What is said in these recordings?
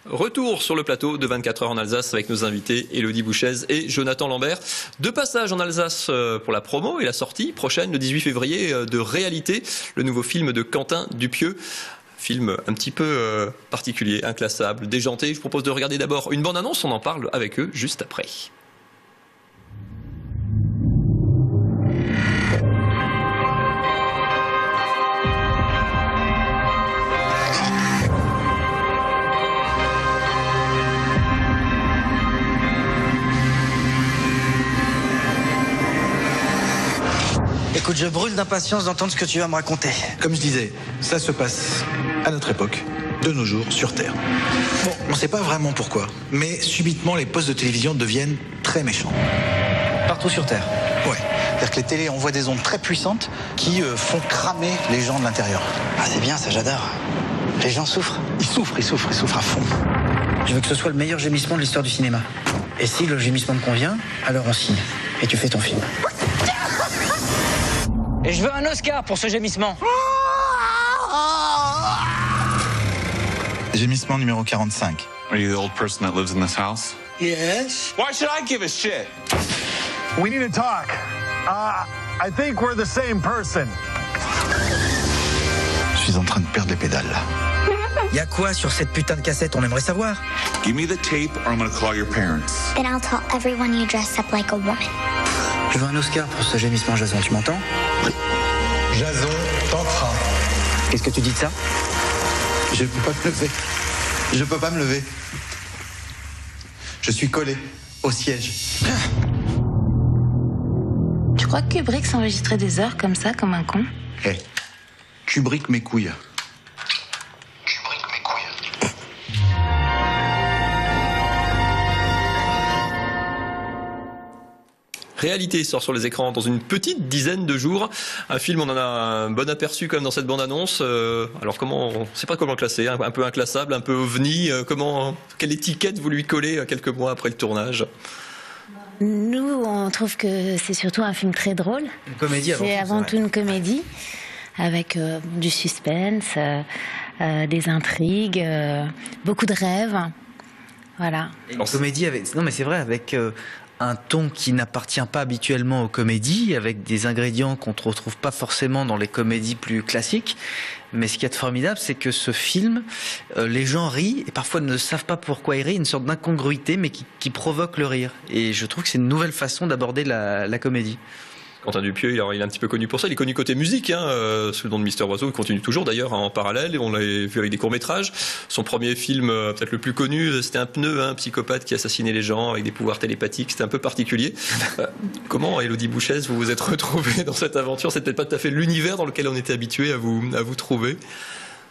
Retour sur le plateau de 24 heures en Alsace avec nos invités Élodie Bouchez et Jonathan Lambert. De passage en Alsace pour la promo et la sortie prochaine le 18 février de Réalité, le nouveau film de Quentin Dupieux. Film un petit peu particulier, inclassable, déjanté. Je vous propose de regarder d'abord une bande-annonce, on en parle avec eux juste après. Écoute, je brûle d'impatience d'entendre ce que tu vas me raconter. Comme je disais, ça se passe à notre époque, de nos jours, sur Terre. Bon, on ne sait pas vraiment pourquoi, mais subitement les postes de télévision deviennent très méchants. Partout sur Terre. Ouais. C'est-à-dire que les télés envoient des ondes très puissantes qui font cramer les gens de l'intérieur. Ah, c'est bien, ça, j'adore. Les gens souffrent. Ils souffrent à fond. Je veux que ce soit le meilleur gémissement de l'histoire du cinéma. Et si le gémissement te convient, alors on signe. Et tu fais ton film. Et je veux un Oscar pour ce gémissement. Gémissement numéro 45. Are you the old person that lives in this house? Yes. Why should I give a shit? We need to talk. I think we're the same person. Je suis en train de perdre les pédales. Y a quoi sur cette putain de cassette, on aimerait savoir. Give me the tape or I'm gonna call your parents. Then I'll tell everyone you dress up like a woman. Je veux un Oscar pour ce gémissement, Jason, tu m'entends? Jason, t'entrain. Qu'est-ce que tu dis de ça? Je peux pas me lever. Je peux pas me lever. Je suis collé au siège. Tu crois que Kubrick s'enregistrait des heures comme ça, comme un con? Hé, Kubrick mes couilles. Réalité sort sur les écrans dans une petite dizaine de jours. Un film, on en a un bon aperçu comme dans cette bande-annonce. Alors comment, on ne sait pas comment le classer, un peu inclassable, un peu ovni. Quelle étiquette vous lui collez quelques mois après le tournage? Nous, on trouve que c'est surtout un film très drôle. Une comédie avant tout. C'est avant tout une comédie, avec du suspense, des intrigues, beaucoup de rêves. Voilà. Une comédie avec... Non mais c'est vrai, avec... un ton qui n'appartient pas habituellement aux comédies, avec des ingrédients qu'on ne retrouve pas forcément dans les comédies plus classiques. Mais ce qui est formidable, c'est que ce film, les gens rient et parfois ne savent pas pourquoi ils rient, une sorte d'incongruité, mais qui provoque le rire. Et je trouve que c'est une nouvelle façon d'aborder la comédie. Quentin Dupieux, il est un petit peu connu pour ça. Il est connu côté musique, sous le nom de Mister Oiseau. Il continue toujours d'ailleurs en parallèle. On l'a vu avec des courts-métrages. Son premier film, peut-être le plus connu, c'était un pneu, un psychopathe qui assassinait les gens avec des pouvoirs télépathiques. C'était un peu particulier. Comment, Élodie Bouchez, vous vous êtes retrouvée dans cette aventure? C'est peut-être pas tout à fait l'univers dans lequel on était habitué à vous trouver.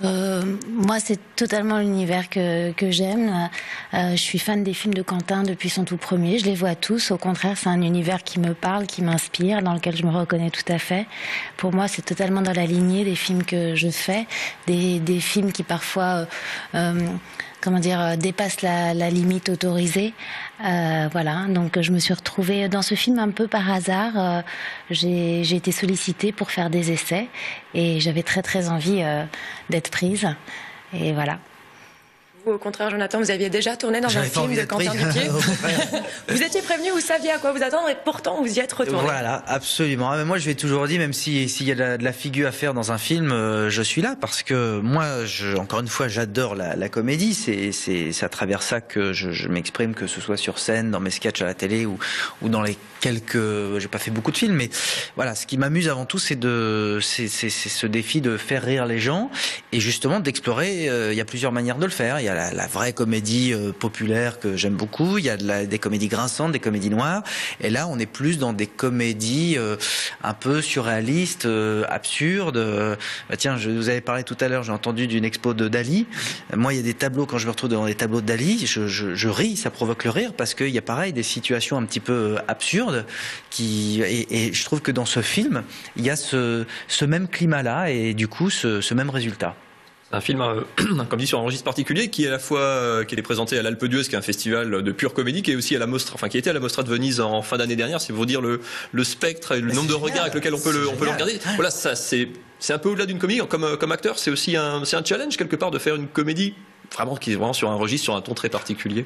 Moi, c'est totalement l'univers que j'aime. Je suis fan des films de Quentin depuis son tout premier. Je les vois tous. Au contraire, c'est un univers qui me parle, qui m'inspire, dans lequel je me reconnais tout à fait. Pour moi, c'est totalement dans la lignée des films que je fais, des films qui parfois, dépassent la limite autorisée. Voilà. Donc, je me suis retrouvée dans ce film un peu par hasard. J'ai été sollicitée pour faire des essais et j'avais très très envie d'être prise. Et voilà. Vous, au contraire, Jonathan, vous aviez déjà tourné dans un film de Quentin Dupieux. Vous étiez prévenu, vous saviez à quoi vous attendre et pourtant vous y êtes retourné. Voilà, absolument. Mais moi, je l'ai toujours dit, même s'il y a de la figure à faire dans un film, je suis là parce que moi, encore une fois, j'adore la comédie. C'est à travers ça que je m'exprime, que ce soit sur scène, dans mes sketchs à la télé ou dans les j'ai pas fait beaucoup de films, mais voilà, ce qui m'amuse avant tout, c'est ce défi de faire rire les gens et justement d'explorer. Il y a plusieurs manières de le faire. Il y a la vraie comédie populaire que j'aime beaucoup. Il y a des comédies grinçantes, des comédies noires. Et là, on est plus dans des comédies un peu surréalistes, absurdes. Tiens, je vous avais parlé tout à l'heure. J'ai entendu d'une expo de Dali. Moi, il y a des tableaux, quand je me retrouve devant des tableaux de Dali, je ris, ça provoque le rire parce qu'il y a pareil des situations un petit peu absurdes. Et je trouve que dans ce film, il y a ce même climat-là et du coup ce même résultat. Un film, comme dit, sur un registre particulier qui est à la fois qui est présenté à l'Alpe d'Huez, qui est un festival de pure comédie, qui est aussi à la Mostra, qui était à la Mostra de Venise en fin d'année dernière. C'est pour dire le spectre et le nombre de regards avec lequel on peut le regarder. Voilà, ça c'est un peu au-delà d'une comédie. Comme acteur, c'est aussi un challenge quelque part de faire une comédie qui est vraiment sur un registre, sur un ton très particulier?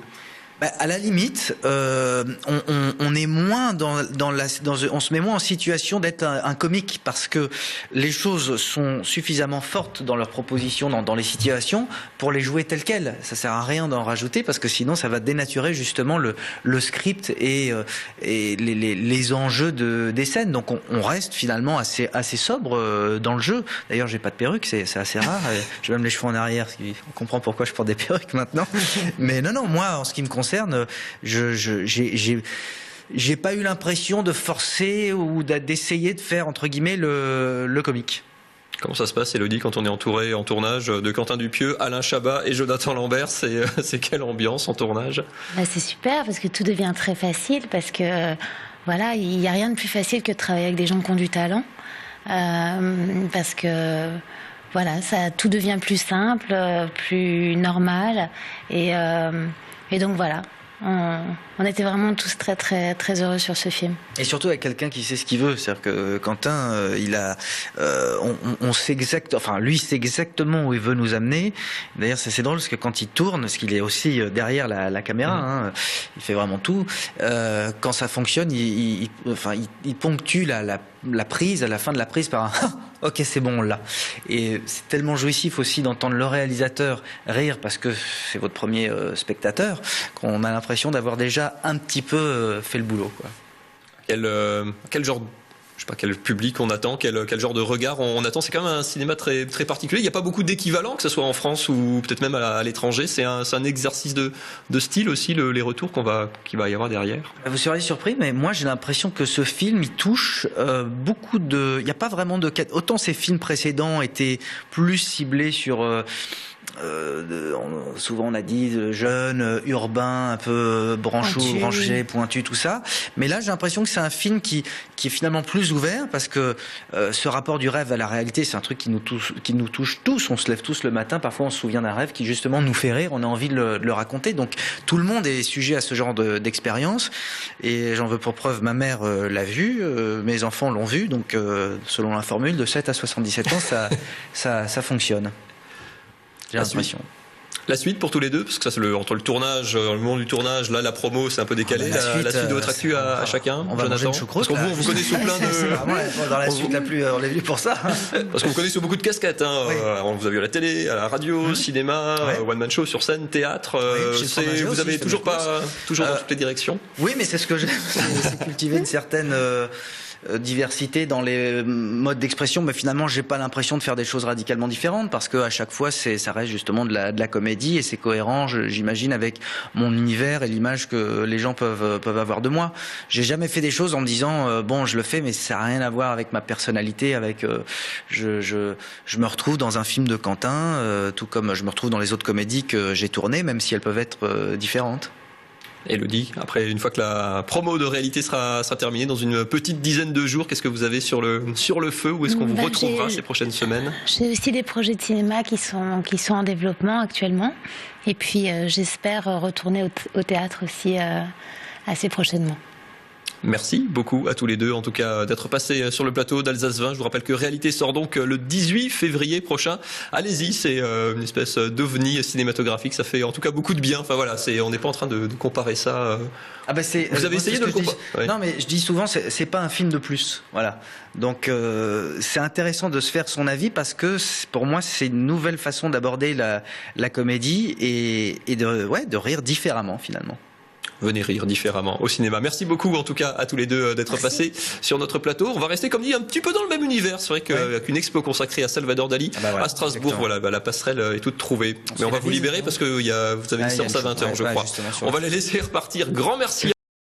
À la limite, on est moins on se met moins en situation d'être un comique parce que les choses sont suffisamment fortes dans leurs propositions, dans les situations pour les jouer telles quelles. Ça sert à rien d'en rajouter parce que sinon ça va dénaturer justement le script et les enjeux des scènes. Donc on reste finalement assez sobre dans le jeu. D'ailleurs, j'ai pas de perruque, c'est assez rare. J'ai même les cheveux en arrière, on comprend pourquoi je porte des perruques maintenant. Mais non, moi, en ce qui me concerne, j'ai pas eu l'impression de forcer ou d'essayer de faire entre guillemets le comique. Comment ça se passe, Élodie, quand on est entouré en tournage de Quentin Dupieux, Alain Chabat et Jonathan Lambert? C'est quelle ambiance en tournage? C'est super parce que tout devient très facile parce que voilà, il n'y a rien de plus facile que de travailler avec des gens qui ont du talent parce que voilà, tout devient plus simple, plus normal et donc voilà, on était vraiment tous très très très heureux sur ce film. Et surtout avec quelqu'un qui sait ce qu'il veut, c'est-à-dire que Quentin, on sait lui sait exactement où il veut nous amener. D'ailleurs, c'est drôle parce que quand il tourne, parce qu'il est aussi derrière la caméra, il fait vraiment tout. Quand ça fonctionne, il ponctue la prise à la fin de la prise par un ok, c'est bon, on l'a. Et c'est tellement jouissif aussi d'entendre le réalisateur rire parce que c'est votre premier spectateur qu'on a l'impression d'avoir déjà un petit peu fait le boulot, quoi. Quel genre, je sais pas, quel public on attend, quel genre de regard on attend? C'est quand même un cinéma très très particulier. Il n'y a pas beaucoup d'équivalents, que ce soit en France ou peut-être même à l'étranger. C'est un exercice de style aussi, les retours qu'il va y avoir derrière. Vous seriez surpris, mais moi j'ai l'impression que ce film il touche beaucoup de. Il n'y a pas vraiment de. Autant ces films précédents étaient plus ciblés sur. Souvent on a dit jeune, urbain, un peu branché, pointu, tout ça. Mais là j'ai l'impression que c'est un film qui est finalement plus ouvert parce que ce rapport du rêve à la réalité, c'est un truc qui nous touche tous. On se lève tous le matin, parfois on se souvient d'un rêve qui justement nous fait rire, on a envie de le raconter. Donc tout le monde est sujet à ce genre d'expérience. Et j'en veux pour preuve, ma mère l'a vu, mes enfants l'ont vu. Donc selon la formule, de 7 à 77 ans, ça fonctionne. J'ai l'impression. La suite pour tous les deux, parce que ça c'est entre le tournage, le moment du tournage, là la promo c'est un peu décalé. La suite de votre actu à chacun. On va manger une choucroute. Parce qu'on vous connaît sous plein de. C'est vraiment dans la suite la plus. On est venu pour ça. Parce qu'on vous connaît sous beaucoup de casquettes. Oui. On vous a vu à la télé, à la radio, cinéma, one man show sur scène, théâtre. Vous avez toujours dans toutes les directions. Oui, mais c'est ce que j'aime, c'est cultiver une certaine. Diversité dans les modes d'expression, mais finalement j'ai pas l'impression de faire des choses radicalement différentes parce que à chaque fois ça reste justement de la comédie et c'est cohérent, j'imagine, avec mon univers et l'image que les gens peuvent avoir de moi. J'ai jamais fait des choses en me disant bon je le fais mais ça a rien à voir avec ma personnalité, avec je me retrouve dans un film de Quentin tout comme je me retrouve dans les autres comédies que j'ai tournées, même si elles peuvent être différentes. Élodie, après, une fois que la promo de réalité sera terminée dans une petite dizaine de jours, qu'est-ce que vous avez sur le feu? Où est-ce qu'on vous retrouvera ces prochaines semaines? J'ai aussi des projets de cinéma qui sont en développement actuellement. Et puis, j'espère retourner au théâtre aussi assez prochainement. Merci beaucoup à tous les deux, en tout cas, d'être passés sur le plateau d'Alsace 20. Je vous rappelle que Réalité sort donc le 18 février prochain. Allez-y, c'est une espèce d'ovni cinématographique. Ça fait en tout cas beaucoup de bien. Enfin voilà, on n'est pas en train de comparer ça. Vous avez essayé de le comparer? Oui. Non, mais je dis souvent, c'est pas un film de plus. Voilà. Donc c'est intéressant de se faire son avis parce que pour moi, c'est une nouvelle façon d'aborder la comédie et de rire différemment finalement. Venez rire différemment au cinéma. Merci beaucoup en tout cas à tous les deux d'être passés sur notre plateau. On va rester comme dit un petit peu dans le même univers. C'est vrai qu'avec une expo consacrée à Salvador Dali à Strasbourg, la passerelle est toute trouvée. Mais on va vous libérer parce que vous avez une séance à 20h je crois. On va les laisser repartir. Grand merci.